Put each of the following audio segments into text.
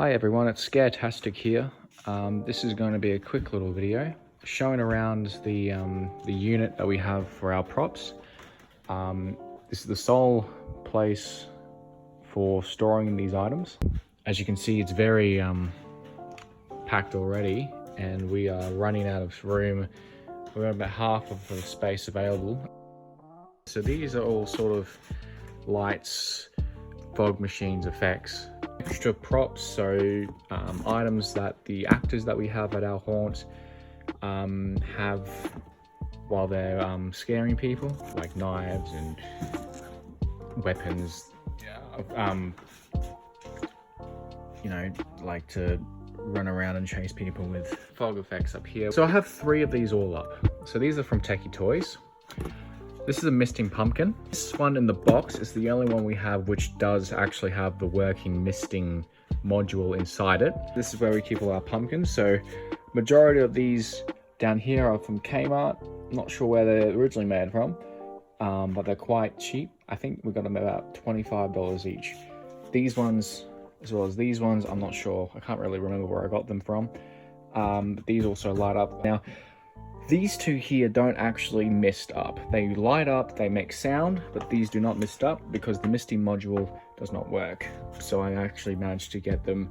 Hi everyone, it's Scaretastic here. This is going to be a quick little video showing around the unit that we have for our props. This is the sole place for storing these items. As you can see, it's very packed already, and we are running out of room. We're about half of the space available. So these are all sort of lights, fog machines, effects. Extra props, so items that the actors that we have at our haunt have while they're scaring people, like knives and weapons, you know, like to run around and chase people with fog effects up here. So I have 3 of these all up. So these are from Techie Toys. This is a misting pumpkin. This one in the box is the only one we have which does actually have the working misting module inside it. This is where we keep all our pumpkins. So majority of these down here are from Kmart. Not sure where they're originally made from, but they're quite cheap. I think we got them about $25 each. These ones, as well as these ones, I'm not sure. I can't really remember where I got them from. But these also light up. Now, these 2 here don't actually mist up. They light up, they make sound, but these do not mist up because the misting module does not work. So I actually managed to get them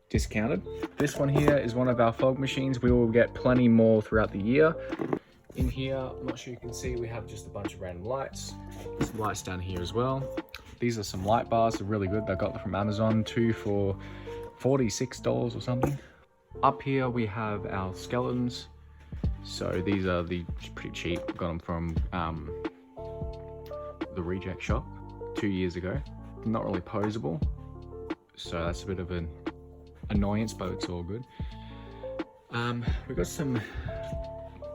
discounted. This one here is one of our fog machines. We will get plenty more throughout the year. In here, I'm not sure you can see, we have just a bunch of random lights. There's some lights down here as well. These are some light bars, they're really good. I got them from Amazon, 2 for $46 or something. Up here we have our skeletons. So these are pretty cheap. Got them from the reject shop 2 years ago. Not really posable, so that's a bit of an annoyance, but it's all good. We've got some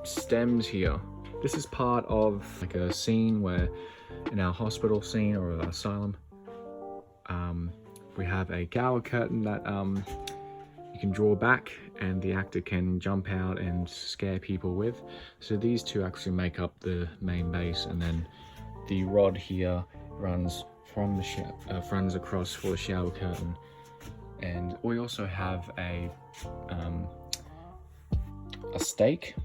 stems here. This is part of like a scene where in our hospital scene or an asylum, we have a Gower curtain that you can draw back and the actor can jump out and scare people with. So these 2 actually make up the main base, and then the rod here runs from the runs across for the shower curtain. And we also have a stake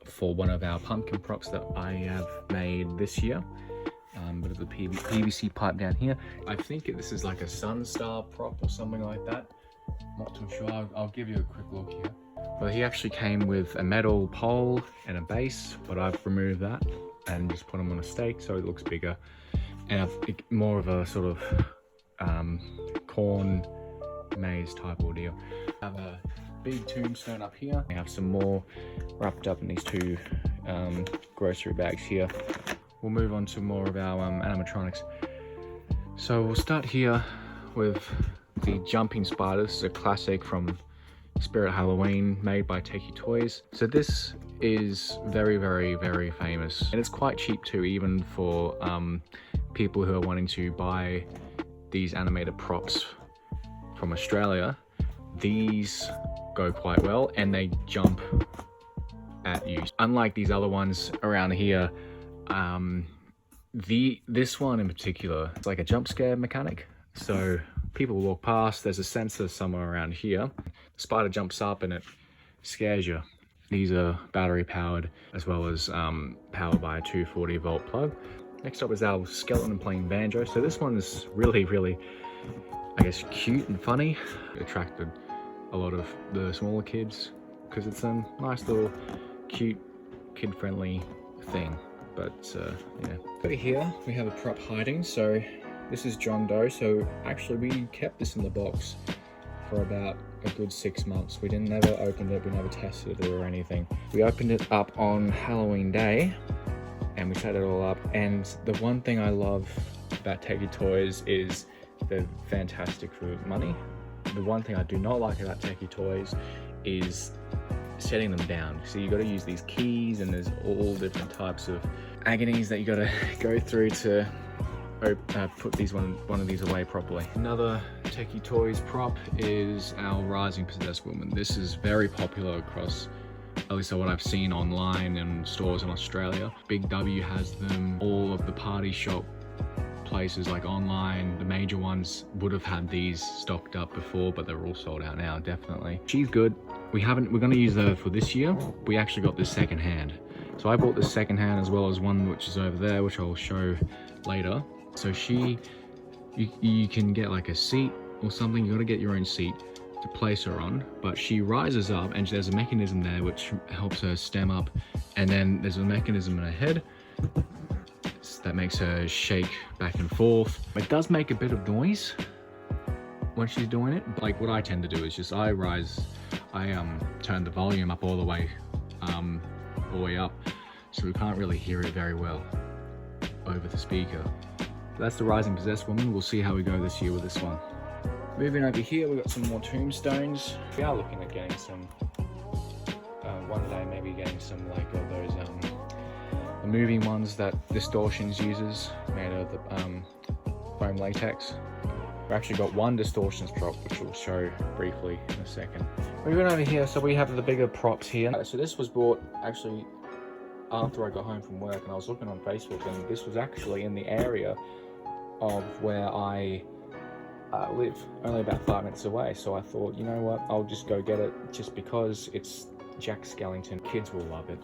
for one of our pumpkin props that I have made this year. But the PVC pipe down here. I think this is like a Sunstar prop or something like that. Not too sure. I'll give you a quick look here. But he actually came with a metal pole and a base, but I've removed that and just put them on a stake so it looks bigger and more of a sort of corn maze type ordeal. I have a big tombstone up here. I have some more wrapped up in these 2 grocery bags here. We'll move on to more of our animatronics. So we'll start here with the jumping spider. This is a classic from Spirit Halloween, made by Techie Toys. So this is very, very, very famous, and it's quite cheap too, even for people who are wanting to buy these animated props from Australia. These go quite well, and they jump at you. Unlike these other ones around here, this one in particular, it's like a jump scare mechanic. So people walk past, there's a sensor somewhere around here. The spider jumps up and it scares you. These are battery powered, as well as powered by a 240 volt plug. Next up is our skeleton playing banjo. So this one is really, really, I guess, cute and funny. It attracted a lot of the smaller kids because it's a nice little, cute, kid-friendly thing. But yeah. Over here we have a prop hiding. So this is John Doe. So actually we kept this in the box for about a good 6 months. We never opened it, we never tested it or anything. We opened it up on Halloween Day and we set it all up. And the one thing I love about Techie Toys is they're fantastic for money. The one thing I do not like about Techie Toys is setting them down. So you got to use these keys, and there's all different types of agonies that you got to go through to put one of these away properly. Another Techie Toys prop is our Rising Possessed Woman. This is very popular across, at least what I've seen online and stores in Australia. Big W has them. All of the party shop places like online, the major ones would have had these stocked up before, but they're all sold out now, definitely. She's good. We're going to use her for this year. We actually got this second hand. So I bought this second hand as well as one which is over there, which I'll show later. So you can get like a seat or something. You got to get your own seat to place her on, but she rises up and there's a mechanism there which helps her stem up, and then there's a mechanism in her head that makes her shake back and forth. It does make a bit of noise when she's doing it. Like what I tend to do is just I turn the volume up all the way up, so we can't really hear it very well over the speaker. That's the Rising Possessed Woman. We'll see how we go this year with this one. Moving over here, we've got some more tombstones. We are looking at getting some, one day maybe getting some like of those the moving ones that Distortions uses, made of the foam latex. We've actually got one Distortions prop, which we'll show briefly in a second. Moving over here, so we have the bigger props here. So this was bought actually after I got home from work, and I was looking on Facebook, and this was actually in the area of where I live, only about 5 minutes away. So I thought, you know what, I'll just go get it just because it's Jack Skellington. Kids will love it.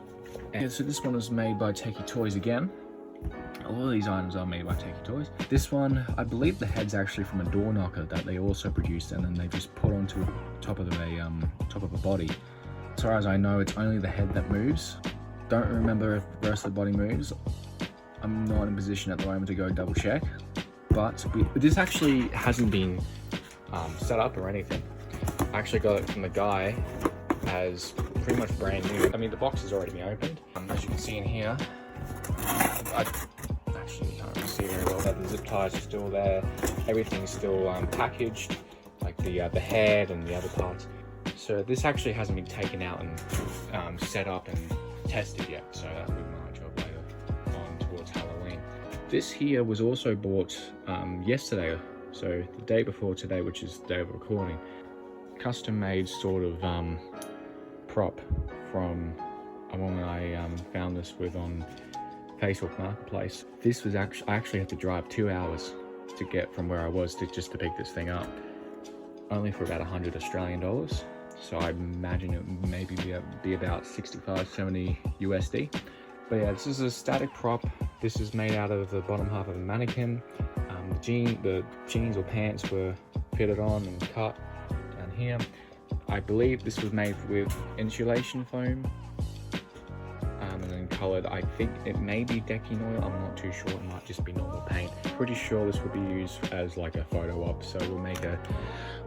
And so this one was made by Techie Toys again. All of these items are made by Techie Toys. This one, I believe the head's actually from a door knocker that they also produced, and then they just put onto the top of a body. As far as I know, it's only the head that moves. Don't remember if the rest of the body moves. I'm not in a position at the moment to go double check. But this actually hasn't been set up or anything. I actually got it from the guy as pretty much brand new. I mean, the box has already been opened. As you can see in here, I actually can't really see very well that the zip ties are still there. Everything's still packaged, like the head and the other parts. So this actually hasn't been taken out and set up and tested yet. So that will be my job later on towards Halloween. This here was also bought yesterday, so the day before today, which is the day of recording. Custom made sort of prop from a woman I found this with on Facebook Marketplace. This was I actually had to drive 2 hours to get from where I was to just to pick this thing up, only for about 100 Australian dollars. So I imagine it would maybe be about 65-70 USD. But yeah, this is a static prop. This is made out of the bottom half of a mannequin. The jeans or pants were fitted on and cut down here. I believe this was made with insulation foam and then colored. I think it may be decking oil. I'm not too sure. It might just be normal paint. Pretty sure this will be used as like a photo op. So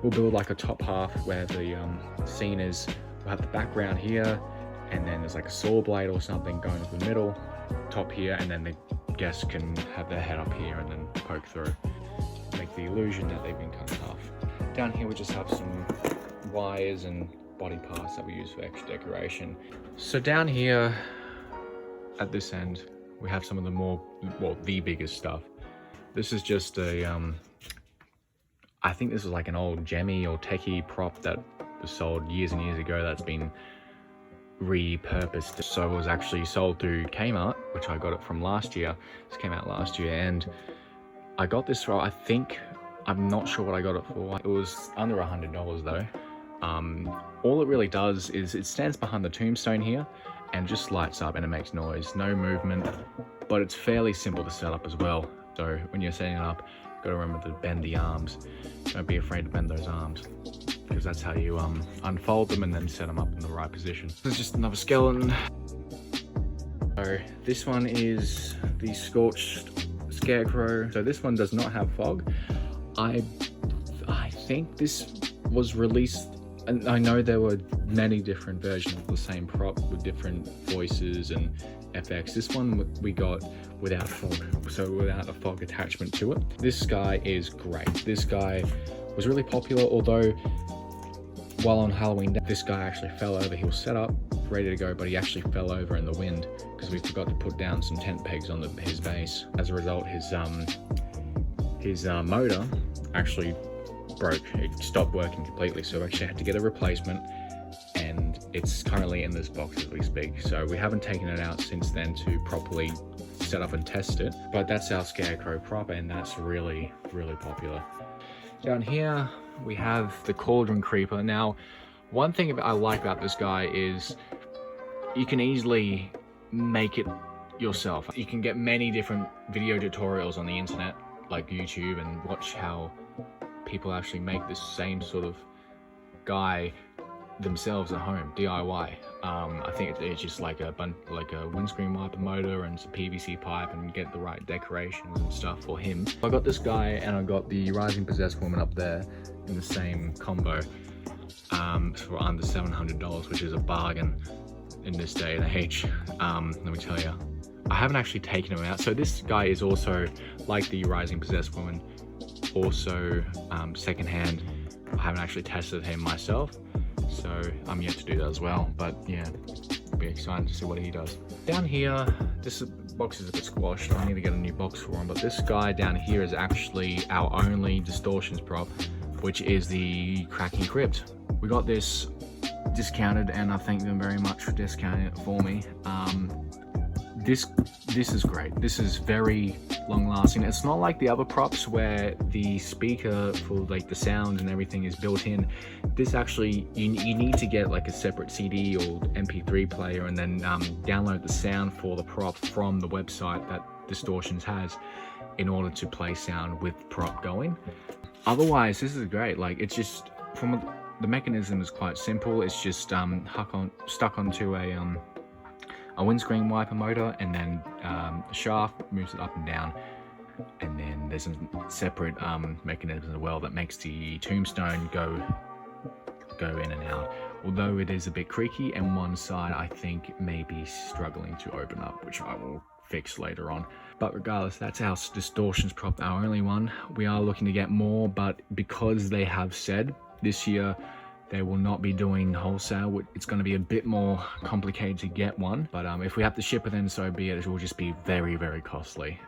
we'll build like a top half where the scene is. We'll have the background here, and then there's like a saw blade or something going to the middle, top here, and then the guests can have their head up here and then poke through, make the illusion that they've been cut in half. Down here we just have some wires and body parts that we use for extra decoration. So down here at this end we have some of the the biggest stuff. This is just a I think this is like an old Gemmy or Techie prop that was sold years and years ago that's been repurposed. So it was actually sold through Kmart, which I got it from last year. This came out last year, and I got this for, I'm not sure what I got it for. It was under $100 though. All it really does is it stands behind the tombstone here and just lights up and it makes noise, no movement, but it's fairly simple to set up as well. So when you're setting it up, you've got to remember to bend the arms. Don't be afraid to bend those arms, because that's how you unfold them and then set them up in the right position. This is just another skeleton. So this one is the Scorched Scarecrow. So this one does not have fog. I think this was released, and I know there were many different versions of the same prop with different voices and FX. This one we got without fog, so without a fog attachment to it. This guy is great. This guy was really popular, although while on Halloween day, this guy actually fell over. He was set up, ready to go, but he actually fell over in the wind because we forgot to put down some tent pegs on his base. As a result, his motor actually broke. It stopped working completely, so we actually had to get a replacement, and it's currently in this box as we speak. So we haven't taken it out since then to properly set up and test it. But that's our Scarecrow prop, and that's really, really popular. Down here, we have the Cauldron Creeper. Now, one thing I like about this guy is you can easily make it yourself. You can get many different video tutorials on the internet, like YouTube, and watch how people actually make this same sort of guy themselves at home, DIY. I think it's just like a windscreen wiper motor and some PVC pipe, and get the right decorations and stuff for him. I got this guy, and I got the Rising Possessed Woman up there in the same combo for under $700, which is a bargain in this day and age. Let me tell you, I haven't actually taken him out. So this guy is also like the Rising Possessed Woman, also secondhand. I haven't actually tested him myself, so I'm yet to do that as well. But yeah, I'll be excited to see what he does. Down here, this box is a bit squashed. I need to get a new box for him. But this guy down here is actually our only distortions prop, which is the Cracking Crypt. We got this discounted, and I thank them very much for discounting it for me. This is great. This is very long lasting. It's not like the other props where the speaker for like the sound and everything is built in. This actually, you need to get like a separate CD or MP3 player, and then download the sound for the prop from the website that Distortions has in order to play sound with prop going. Otherwise, this is great. Like, it's just, the mechanism is quite simple. It's just stuck onto a windscreen wiper motor, and then the shaft moves it up and down, and then there's a separate mechanism as well that makes the tombstone go in and out, although it is a bit creaky, and one side I think may be struggling to open up, which I will fix later on. But regardless, that's our Distortions prop, our only one. We are looking to get more, but because they have said this year they will not be doing wholesale, it's going to be a bit more complicated to get one. But if we have to ship it, then so be it. It will just be very, very costly.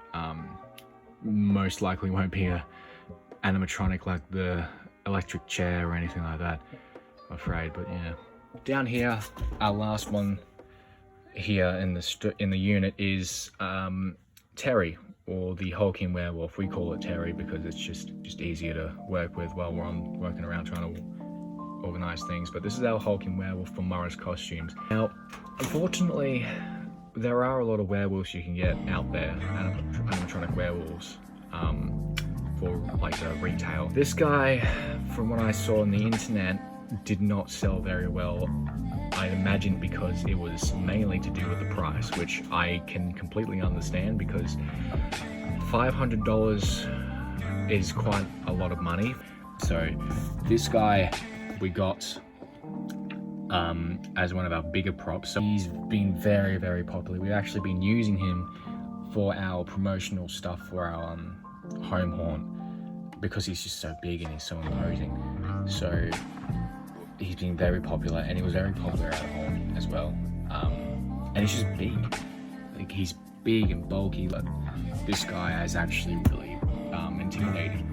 Most likely won't be a animatronic like the electric chair or anything like that, I'm afraid. But yeah, down here, our last one here in the unit is Terry, or the Hulking Werewolf. We call it Terry because it's just easier to work with while we're working around trying to organize things. But this is our Hulking Werewolf from Morris Costumes. Now, unfortunately, there are a lot of werewolves you can get out there, animatronic werewolves, for like a retail. This guy, from what I saw on the internet, did not sell very well. I imagine because it was mainly to do with the price, which I can completely understand, because $500 is quite a lot of money. So this guy we got as one of our bigger props. So he's been very, very popular. We've actually been using him for our promotional stuff for our home haunt, because he's just so big and he's so imposing. So he's been very popular, and he was very popular at home as well. And he's just big. Like, he's big and bulky. Like, this guy is actually really intimidating.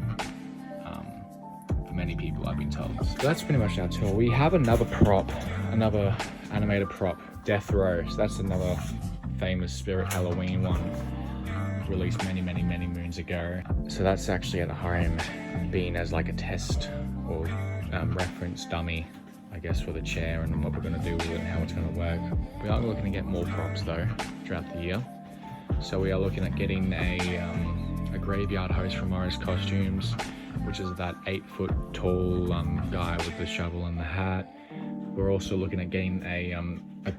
Many people, I've been told. So that's pretty much our tour. We have another prop, another animated prop, Death Row. So that's another famous Spirit Halloween one, released many moons ago. So that's actually at home, being as like a test or reference dummy, I guess, for the chair and what we're going to do with it and how it's going to work. We are looking to get more props though throughout the year. So we are looking at getting a graveyard host from Morris Costumes, which is that 8-foot tall guy with the shovel and the hat. We're also looking at getting a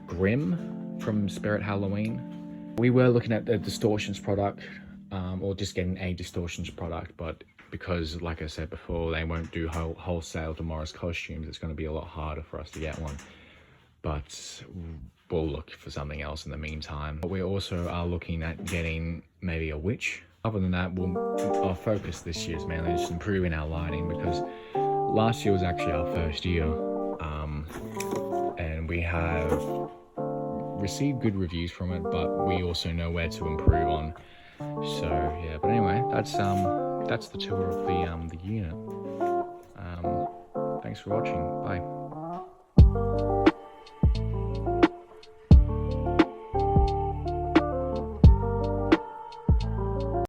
Grim from Spirit Halloween. We were looking at the Distortions product, or just getting a Distortions product, but because, like I said before, they won't do wholesale to Morris Costumes, it's going to be a lot harder for us to get one. But we'll look for something else in the meantime. But we also are looking at getting maybe a witch. Other than that, our focus this year is mainly just improving our lighting, because last year was actually our first year, and we have received good reviews from it, but we also know where to improve on. So yeah, but anyway, that's the tour of the unit. Thanks for watching. Bye.